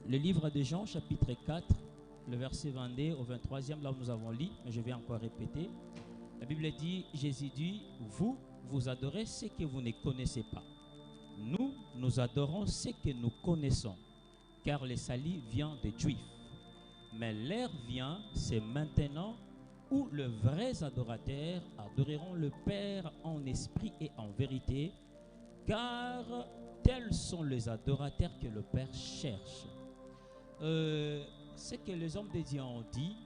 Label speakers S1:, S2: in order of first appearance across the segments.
S1: Le livre de Jean, chapitre 4, le verset 22 au 23e, là où nous avons lu, mais je vais encore répéter. La Bible dit, Jésus dit, vous adorez ce que vous ne connaissez pas. Nous adorons ce que nous connaissons, car le salut vient des Juifs. Mais l'heure vient, c'est maintenant, où les vrais adorateurs adoreront le Père en esprit et en vérité, car tels sont les adorateurs que le Père cherche. Ce que les hommes de Dieu ont dit,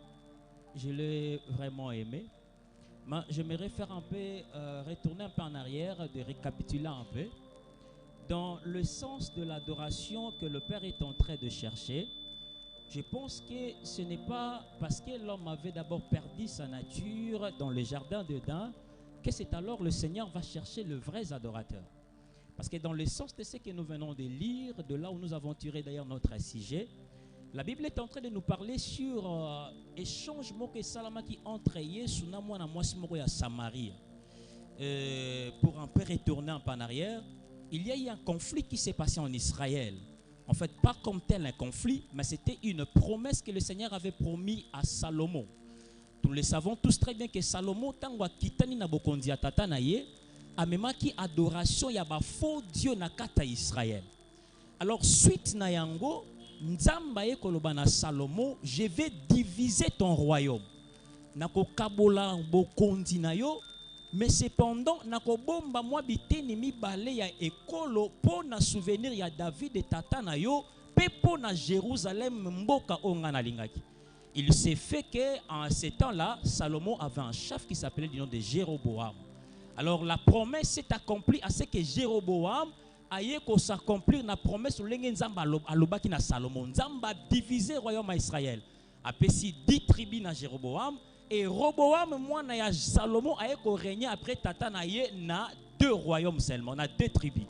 S1: je l'ai vraiment aimé. Mais j'aimerais faire un peu, retourner un peu en arrière, de récapituler un peu. Dans le sens de l'adoration que le Père est en train de chercher, je pense que ce n'est pas parce que l'homme avait d'abord perdu sa nature dans le jardin d'Éden que c'est alors le Seigneur va chercher le vrai adorateur. Parce que dans le sens de ce que nous venons de lire, de là où nous avons tiré d'ailleurs notre sujet, la Bible est en train de nous parler sur échangement que Salama qui entre Yesu na mwana mwasi moko ya Samarie. Pour un peu retourner un peu en arrière, il y a eu un conflit qui s'est passé en Israël. En fait, pas comme tel un conflit, mais c'était une promesse que le Seigneur avait promis à Salomon. Nous le savons tous très bien que Salomon, tango kitani na bokondi atata na ye, amemaki adoration ya ba faux Dieu na kata Israël. Alors suite na yango, Nzamba ye koloba na Salomon, je vais diviser ton royaume. Nako kabola bokondi na yo, mais cependant nako bomba mwa biteni mibale ya ekolo po na souvenir ya David et tata na yo, pe po na Jérusalem mboka onga na lingaki. Il s'est fait que en ce temps-là, Salomon avait un chef qui s'appelait du nom de Jéroboam. Alors la promesse s'est accomplie à ce que Jéroboam aye ko s'accomplir na promesse sur l'enge nzamba alobaki na Salomon. Nzamba divisé le royaume à Israël. Apesi 10 tribus na Jéroboam et Roboam mwana ya Salomon aye ko régner après tata na ye na 2 royaumes seulement, na 2 tribus.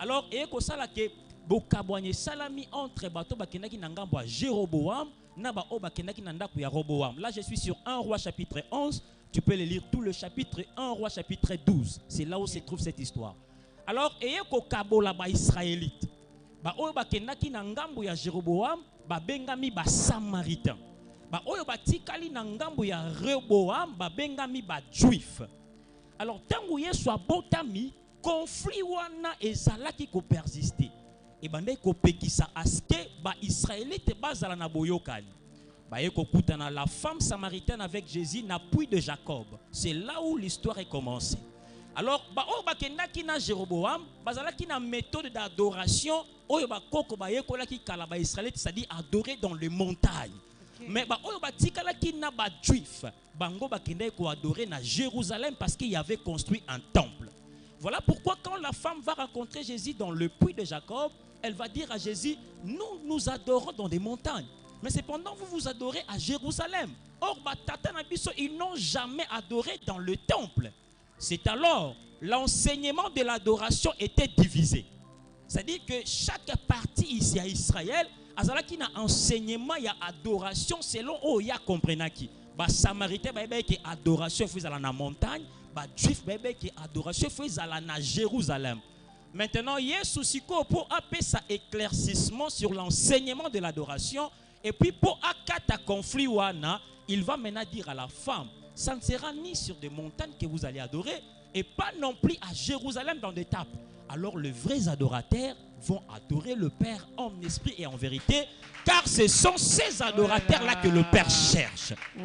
S1: Alors aye ko sala ke bokabwanye salami entre bato bakendaki na ngambo ya Jéroboam na ba o bakendaki na ndako ya Roboam. Là je suis sur 1 roi chapitre 11, tu peux le lire tout le chapitre 1 roi chapitre 12. C'est là où se trouve cette histoire. Alors, eye ko kabola ba Israélite. Ba oyo bakendaki na ngambo ya Jéroboam, ba bengami ba Samaritain. Ba oyo batikali na ngambo ya Rehoboam, ba bengami ba Juif. Alors, tangu Yesu abotami, conflit wana ezalaki ko persister. E bande ko pekisa aske ba Israélite bazala na boyokani. Ba ye ko kutana la femme samaritaine avec Jésus na puits de Jacob. C'est là où l'histoire est commencée. Alors, oyo bakendaki na Jéroboam, bazalaki na méthode d'adoration, oyo bakoko bayekolaki kala ba Israélite, c'est-à-dire adorer dans les montagnes. Okay. Mais oyo batikalaki na ba Juif, bango bakendaki ko adorer na Jérusalem parce qu'il y avait construit un temple. Voilà pourquoi quand la femme va rencontrer Jésus dans le puits de Jacob, elle va dire à Jésus, nous adorons dans des montagnes. Mais cependant, vous vous adorez à Jérusalem. Or, batata na biso, ils n'ont jamais adoré dans le temple. C'est alors l'enseignement de l'adoration était divisé. C'est-à-dire que chaque partie ici à Israël, azalaki na enseignement ya adoration selon oya comprenaki. Ba Samaritain ba ki adoration faisait na montagne, ba Juif ba ki adoration faisait na Jérusalem. Maintenant, Yesu siko pour appeler ça éclaircissement sur l'enseignement de l'adoration et puis pour akata conflit wana, il va maintenant dire à la femme, ça ne sera ni sur des montagnes que vous allez adorer et pas non plus à Jérusalem dans des temples. Alors les vrais adorateurs vont adorer le Père en esprit et en vérité, car ce sont ces adorateurs-là que le Père cherche. Wow.